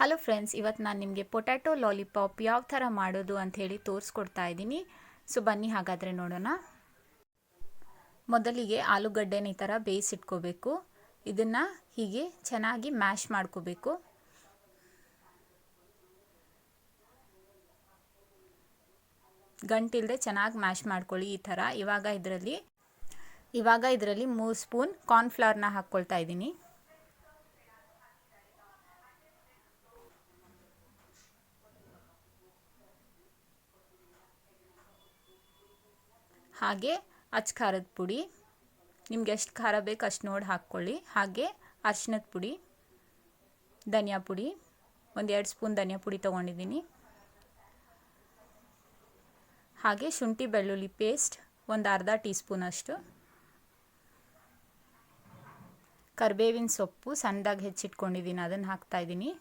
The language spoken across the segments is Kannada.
ಹಲೋ ಫ್ರೆಂಡ್ಸ್, ಇವತ್ತು ನಾನು ನಿಮಗೆ ಪೊಟ್ಯಾಟೊ ಲಾಲಿಪಾಪ್ ಯಾವ ಥರ ಮಾಡೋದು ಅಂತ ಹೇಳಿ ತೋರಿಸ್ಕೊಡ್ತಾ ಇದ್ದೀನಿ. ಸೊ ಬನ್ನಿ ಹಾಗಾದರೆ ನೋಡೋಣ. ಮೊದಲಿಗೆ ಆಲೂಗಡ್ಡೆನ ಈ ಥರ ಬೇಯಿಸಿಟ್ಕೋಬೇಕು. ಇದನ್ನು ಹೀಗೆ ಚೆನ್ನಾಗಿ ಮ್ಯಾಶ್ ಮಾಡ್ಕೋಬೇಕು. ಗಂಟಿಲ್ಲದೆ ಚೆನ್ನಾಗಿ ಮ್ಯಾಶ್ ಮಾಡ್ಕೊಳ್ಳಿ ಈ ಥರ. ಇವಾಗ ಇದರಲ್ಲಿ 3 ಸ್ಪೂನ್ ಕಾರ್ನ್ಫ್ಲವರ್ನ ಹಾಕ್ಕೊಳ್ತಾ ಇದ್ದೀನಿ. ಹಾಗೆ ಅಚ್ಚ ಖಾರದ ಪುಡಿ, ನಿಮ್ಗೆ ಎಷ್ಟು ಖಾರ ಬೇಕು ಅಷ್ಟು ನೋಡಿ ಹಾಕ್ಕೊಳ್ಳಿ. ಹಾಗೆ ಅರಿಶಿನದ ಪುಡಿ, ಧನಿಯಾ ಪುಡಿ, 1-2 ಸ್ಪೂನ್ ಧನಿಯಾ ಪುಡಿ ತೊಗೊಂಡಿದ್ದೀನಿ. ಹಾಗೆ ಶುಂಠಿ ಬೆಳ್ಳುಳ್ಳಿ ಪೇಸ್ಟ್ ಒಂದು ಅರ್ಧ ಟೀ ಸ್ಪೂನ್ ಅಷ್ಟು, ಕರಿಬೇವಿನ ಸೊಪ್ಪು ಸಣ್ಣದಾಗಿ ಹೆಚ್ಚಿಟ್ಕೊಂಡಿದ್ದೀನಿ ಅದನ್ನು ಹಾಕ್ತಾಯಿದ್ದೀನಿ.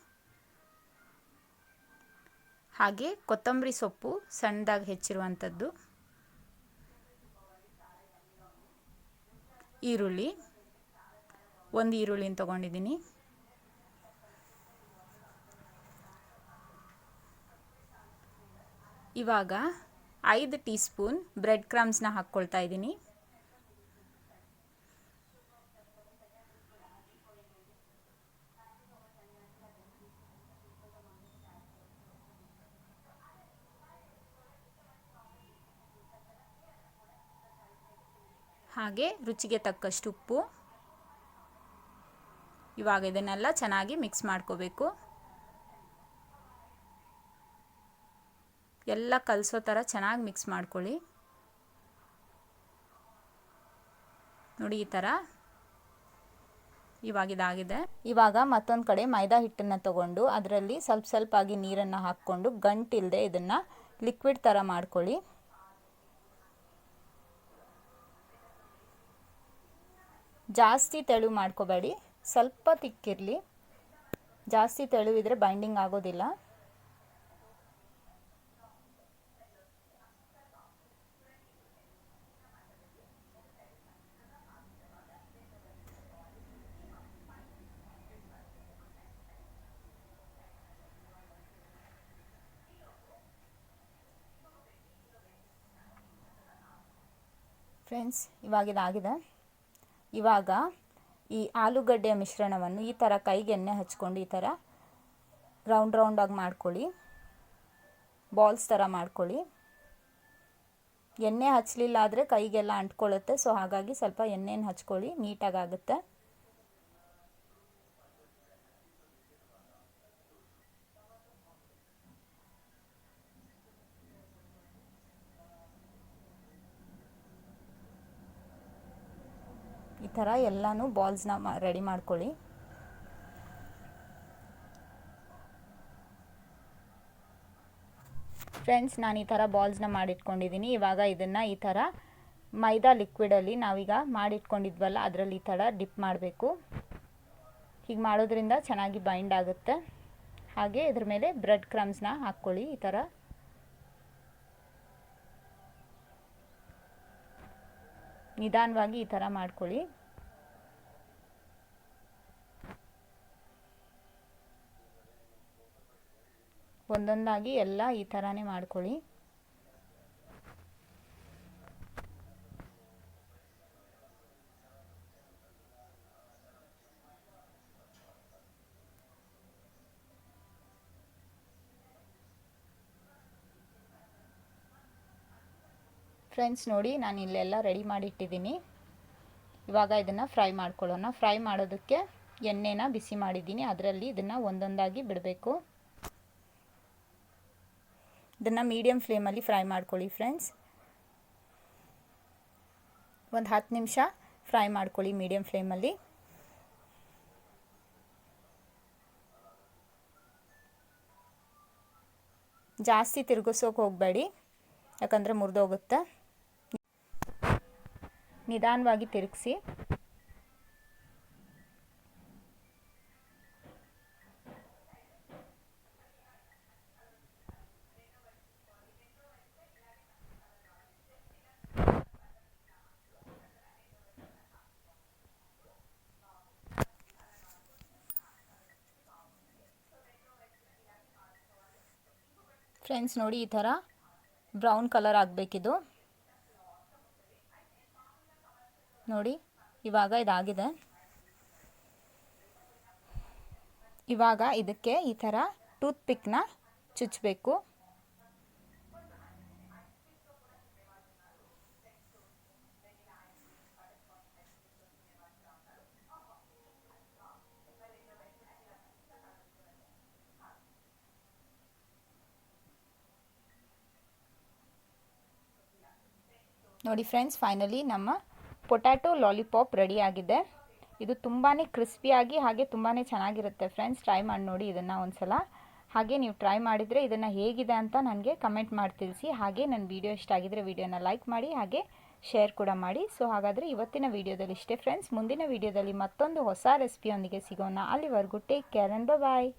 ಹಾಗೆ ಕೊತ್ತಂಬರಿ ಸೊಪ್ಪು ಸಣ್ಣದಾಗಿ ಹೆಚ್ಚಿರುವಂಥದ್ದು, ಈರುಳ್ಳಿ, ಒಂದು ಈರುಳ್ಳಿನ ತೊಗೊಂಡಿದ್ದೀನಿ. ಇವಾಗ 5 ಟೀ ಸ್ಪೂನ್ ಬ್ರೆಡ್ ಕ್ರಮ್ಸ್ನ ಹಾಕ್ಕೊಳ್ತಾ ಇದ್ದೀನಿ. ಹಾಗೆ ರುಚಿಗೆ ತಕ್ಕಷ್ಟು ಉಪ್ಪು. ಇವಾಗ ಇದನ್ನೆಲ್ಲ ಚೆನ್ನಾಗಿ ಮಿಕ್ಸ್ ಮಾಡ್ಕೋಬೇಕು. ಎಲ್ಲ ಕಲಸೋ ಥರ ಚೆನ್ನಾಗಿ ಮಿಕ್ಸ್ ಮಾಡ್ಕೊಳ್ಳಿ. ನೋಡಿ ಈ ಥರ. ಇವಾಗ ಇದಾಗಿದೆ. ಇವಾಗ ಮತ್ತೊಂದು ಕಡೆ ಮೈದಾ ಹಿಟ್ಟನ್ನು ತಗೊಂಡು ಅದರಲ್ಲಿ ಸ್ವಲ್ಪ ಆಗಿ ನೀರನ್ನು ಹಾಕ್ಕೊಂಡು ಗಂಟಿಲ್ಲದೆ ಇದನ್ನು ಲಿಕ್ವಿಡ್ ಥರ ಮಾಡ್ಕೊಳ್ಳಿ. ಜಾಸ್ತಿ ತೆಳು ಮಾಡ್ಕೋಬೇಡಿ, ಸ್ವಲ್ಪ ತಿಕ್ಕಿರಲಿ. ಜಾಸ್ತಿ ತೆಳುವಿದ್ರೆ ಬೈಂಡಿಂಗ್ ಆಗೋದಿಲ್ಲ. ಫ್ರೆಂಡ್ಸ್, ಇವಾಗ ಇದಾಗಿದೆ. ಇವಾಗ ಈ ಆಲೂಗಡ್ಡೆಯ ಮಿಶ್ರಣವನ್ನು ಈ ಥರ ಕೈಗೆ ಎಣ್ಣೆ ಹಚ್ಕೊಂಡು ಈ ಥರ ರೌಂಡಾಗಿ ಮಾಡ್ಕೊಳ್ಳಿ. ಬಾಲ್ಸ್ ಥರ ಮಾಡ್ಕೊಳ್ಳಿ. ಎಣ್ಣೆ ಹಚ್ಚಲಿಲ್ಲ ಆದರೆ ಕೈಗೆಲ್ಲ ಅಂಟ್ಕೊಳ್ಳುತ್ತೆ. ಸೊ ಹಾಗಾಗಿ ಸ್ವಲ್ಪ ಎಣ್ಣೆನ ಹಚ್ಕೊಳ್ಳಿ, ನೀಟಾಗುತ್ತೆ. ಈ ಥರ ಎಲ್ಲನೂ ಬಾಲ್ಸ್ನ ರೆಡಿ ಮಾಡ್ಕೊಳ್ಳಿ. ಫ್ರೆಂಡ್ಸ್, ನಾನು ಈ ಥರ ಬಾಲ್ಸ್ನ ಮಾಡಿಟ್ಕೊಂಡಿದ್ದೀನಿ. ಇವಾಗ ಇದನ್ನು ಈ ಥರ ಮೈದಾ ಲಿಕ್ವಿಡಲ್ಲಿ ನಾವೀಗ ಮಾಡಿಟ್ಕೊಂಡಿದ್ವಲ್ಲ ಅದರಲ್ಲಿ ಈ ಥರ ಡಿಪ್ ಮಾಡಬೇಕು. ಹೀಗೆ ಮಾಡೋದ್ರಿಂದ ಚೆನ್ನಾಗಿ ಬೈಂಡ್ ಆಗುತ್ತೆ. ಹಾಗೆ ಇದ್ರ ಮೇಲೆ ಬ್ರೆಡ್ ಕ್ರಮ್ಸ್ನ ಹಾಕ್ಕೊಳ್ಳಿ. ಈ ಥರ ನಿಧಾನವಾಗಿ ಈ ಥರ ಮಾಡ್ಕೊಳ್ಳಿ. ಒಂದೊಂದಾಗಿ ಎಲ್ಲ ಈ ಥರನೇ ಮಾಡ್ಕೊಳ್ಳಿ. ಫ್ರೆಂಡ್ಸ್ ನೋಡಿ, ನಾನು ಇಲ್ಲೆಲ್ಲ ರೆಡಿ ಮಾಡಿಟ್ಟಿದ್ದೀನಿ. ಇವಾಗ ಇದನ್ನು ಫ್ರೈ ಮಾಡ್ಕೊಳ್ಳೋಣ. ಫ್ರೈ ಮಾಡೋದಕ್ಕೆ ಎಣ್ಣೆನ ಬಿಸಿ ಮಾಡಿದ್ದೀನಿ. ಅದರಲ್ಲಿ ಇದನ್ನು ಒಂದೊಂದಾಗಿ ಬಿಡಬೇಕು. ಇದನ್ನು ಮೀಡಿಯಮ್ ಫ್ಲೇಮಲ್ಲಿ ಫ್ರೈ ಮಾಡ್ಕೊಳ್ಳಿ ಫ್ರೆಂಡ್ಸ್. ಒಂದು 10 ನಿಮಿಷ ಫ್ರೈ ಮಾಡ್ಕೊಳ್ಳಿ ಮೀಡಿಯಮ್ ಫ್ಲೇಮಲ್ಲಿ. ಜಾಸ್ತಿ ತಿರುಗಿಸೋಕೆ ಹೋಗಬೇಡಿ, ಯಾಕಂದರೆ ಮುರಿದೋಗುತ್ತೆ. ನಿಧಾನವಾಗಿ ತಿರುಗಿಸಿ. ಫ್ರೆಂಡ್ಸ್ ನೋಡಿ ಈ ಥರ ಬ್ರೌನ್ ಕಲರ್ ಆಗಬೇಕಿದು. ನೋಡಿ ಇವಾಗ ಇದಾಗಿದೆ. ಇವಾಗ ಇದಕ್ಕೆ ಈ ಥರ ಟೂತ್ ಪಿಕ್ನ ಚುಚ್ಚಬೇಕು. ನೋಡಿ ಫ್ರೆಂಡ್ಸ್, ಫೈನಲಿ ನಮ್ಮ ಪೊಟ್ಯಾಟೊ ಲಾಲಿಪಾಪ್ ರೆಡಿ ಆಗಿದೆ. ಇದು ತುಂಬಾ ಕ್ರಿಸ್ಪಿಯಾಗಿ ಹಾಗೆ ತುಂಬಾ ಚೆನ್ನಾಗಿರುತ್ತೆ ಫ್ರೆಂಡ್ಸ್. ಟ್ರೈ ಮಾಡಿ ನೋಡಿ ಇದನ್ನು ಒಂದ್ಸಲ. ಹಾಗೆ ನೀವು ಟ್ರೈ ಮಾಡಿದರೆ ಇದನ್ನು ಹೇಗಿದೆ ಅಂತ ನನಗೆ ಕಮೆಂಟ್ ಮಾಡಿ ತಿಳಿಸಿ. ಹಾಗೆ ನನ್ನ ವಿಡಿಯೋ ಇಷ್ಟ ಆಗಿದ್ರೆ ವಿಡಿಯೋನ ಲೈಕ್ ಮಾಡಿ, ಹಾಗೆ ಶೇರ್ ಕೂಡ ಮಾಡಿ. ಸೊ ಹಾಗಾದರೆ ಇವತ್ತಿನ ವಿಡಿಯೋದಲ್ಲಿ ಇಷ್ಟೇ ಫ್ರೆಂಡ್ಸ್. ಮುಂದಿನ ವಿಡಿಯೋದಲ್ಲಿ ಮತ್ತೊಂದು ಹೊಸ ರೆಸಿಪಿಯೊಂದಿಗೆ ಸಿಗೋಣ. ಅಲ್ಲಿವರೆಗೂ ಟೇಕ್ ಕೇರ್ ಆ್ಯಂಡ್ ಬಾಯ್.